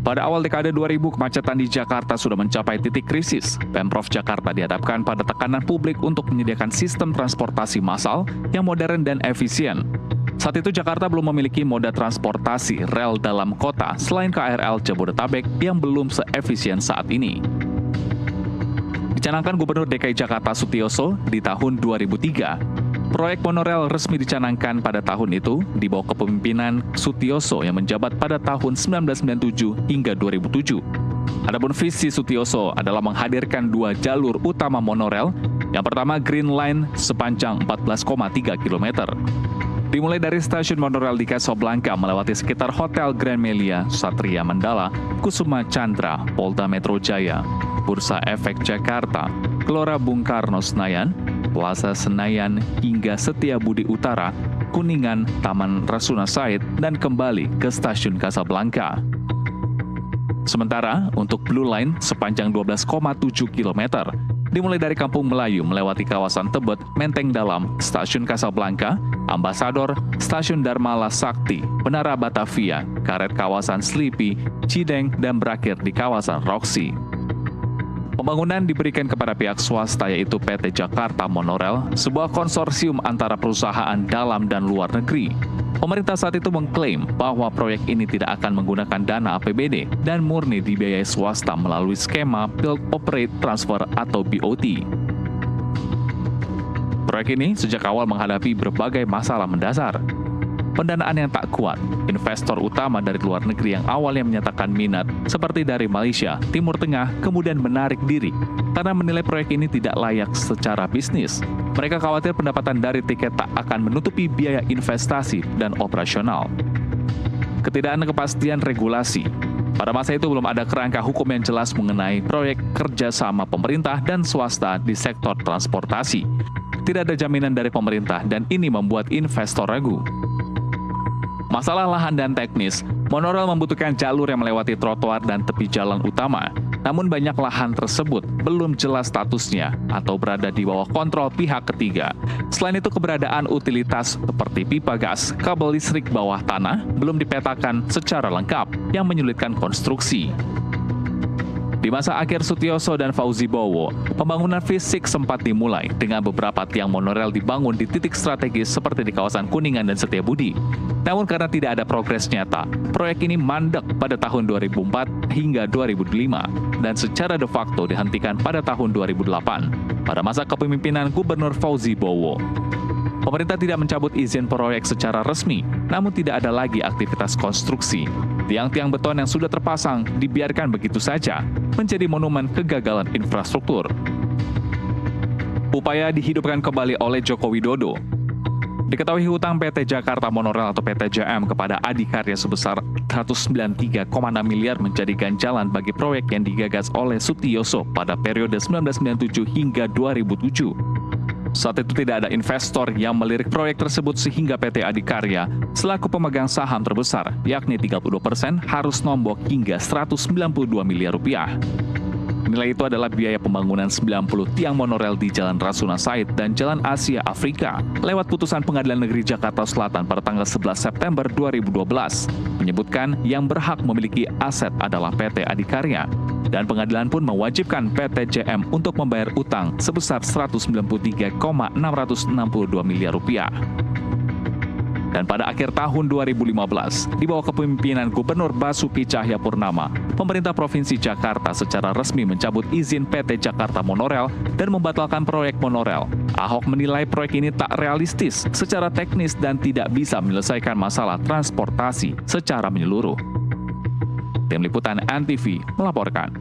Pada awal dekade 2000, kemacetan di Jakarta sudah mencapai titik krisis. Pemprov Jakarta dihadapkan pada tekanan publik untuk menyediakan sistem transportasi massal yang modern dan efisien. Saat itu Jakarta belum memiliki moda transportasi rel dalam kota selain KRL Jabodetabek yang belum seefisien saat ini. Dicanangkan Gubernur DKI Jakarta Sutiyoso di tahun 2003. Proyek monorel resmi dicanangkan pada tahun itu di bawah kepemimpinan Sutiyoso yang menjabat pada tahun 1997 hingga 2007. Adapun visi Sutiyoso adalah menghadirkan 2 jalur utama monorel. Yang pertama Green Line sepanjang 14,3 km. Dimulai dari stasiun monorel di Casablanca melewati sekitar Hotel Grand Melia, Satria Mandala, Kusuma Chandra, Polda Metro Jaya, Bursa Efek Jakarta, Gelora Bung Karno Senayan, Plaza Senayan hingga Setiabudi Utara, Kuningan, Taman Rasuna Said, dan kembali ke stasiun Casablanca. Sementara untuk Blue Line sepanjang 12,7 km, dimulai dari Kampung Melayu melewati kawasan Tebet, Menteng Dalam, Stasiun Casablanca, Ambasador, Stasiun Dharmala Sakti, Menara Batavia, Karet kawasan Slipi, Cideng, dan berakhir di kawasan Roxy. Pembangunan diberikan kepada pihak swasta yaitu PT Jakarta Monorel, sebuah konsorsium antara perusahaan dalam dan luar negeri. Pemerintah saat itu mengklaim bahwa proyek ini tidak akan menggunakan dana APBD dan murni dibiayai swasta melalui skema Build Operate Transfer atau BOT. Proyek ini sejak awal menghadapi berbagai masalah mendasar. Pendanaan yang tak kuat, investor utama dari luar negeri yang awalnya menyatakan minat, seperti dari Malaysia, Timur Tengah, kemudian menarik diri karena menilai proyek ini tidak layak secara bisnis. Mereka khawatir pendapatan dari tiket tak akan menutupi biaya investasi dan operasional. Ketidakadaan kepastian regulasi. Pada masa itu belum ada kerangka hukum yang jelas mengenai proyek kerjasama pemerintah dan swasta di sektor transportasi. Tidak ada jaminan dari pemerintah dan ini membuat investor ragu. Masalah lahan dan teknis, monorel membutuhkan jalur yang melewati trotoar dan tepi jalan utama. Namun banyak lahan tersebut belum jelas statusnya atau berada di bawah kontrol pihak ketiga. Selain itu keberadaan utilitas seperti pipa gas, kabel listrik bawah tanah belum dipetakan secara lengkap yang menyulitkan konstruksi. Di masa akhir Sutiyoso dan Fauzi Bowo, pembangunan fisik sempat dimulai dengan beberapa tiang monorel dibangun di titik strategis seperti di kawasan Kuningan dan Setiabudi. Namun karena tidak ada progres nyata, proyek ini mandek pada tahun 2004 hingga 2005 dan secara de facto dihentikan pada tahun 2008 pada masa kepemimpinan Gubernur Fauzi Bowo. Pemerintah tidak mencabut izin proyek secara resmi, namun tidak ada lagi aktivitas konstruksi. Tiang-tiang beton yang sudah terpasang dibiarkan begitu saja, menjadi monumen kegagalan infrastruktur. Upaya dihidupkan kembali oleh Joko Widodo. Diketahui hutang PT Jakarta Monorel atau PT JM kepada Adikarya sebesar 193,6 miliar menjadi ganjalan bagi proyek yang digagas oleh Sutiyoso pada periode 1997 hingga 2007. Saat itu tidak ada investor yang melirik proyek tersebut sehingga PT Adikarya selaku pemegang saham terbesar, yakni 30%, harus nombok hingga 192 miliar rupiah. Nilai itu adalah biaya pembangunan 90 tiang monorel di Jalan Rasuna Said dan Jalan Asia Afrika lewat putusan Pengadilan Negeri Jakarta Selatan pada tanggal 11 September 2012 menyebutkan yang berhak memiliki aset adalah PT Adikarya. Dan pengadilan pun mewajibkan PT JM untuk membayar utang sebesar 193,662 miliar rupiah. Dan pada akhir tahun 2015, di bawah kepemimpinan Gubernur Basuki Cahayapurnama, pemerintah Provinsi Jakarta secara resmi mencabut izin PT Jakarta Monorel dan membatalkan proyek monorel. Ahok menilai proyek ini tak realistis secara teknis dan tidak bisa menyelesaikan masalah transportasi secara menyeluruh. Tim Liputan ANTV melaporkan.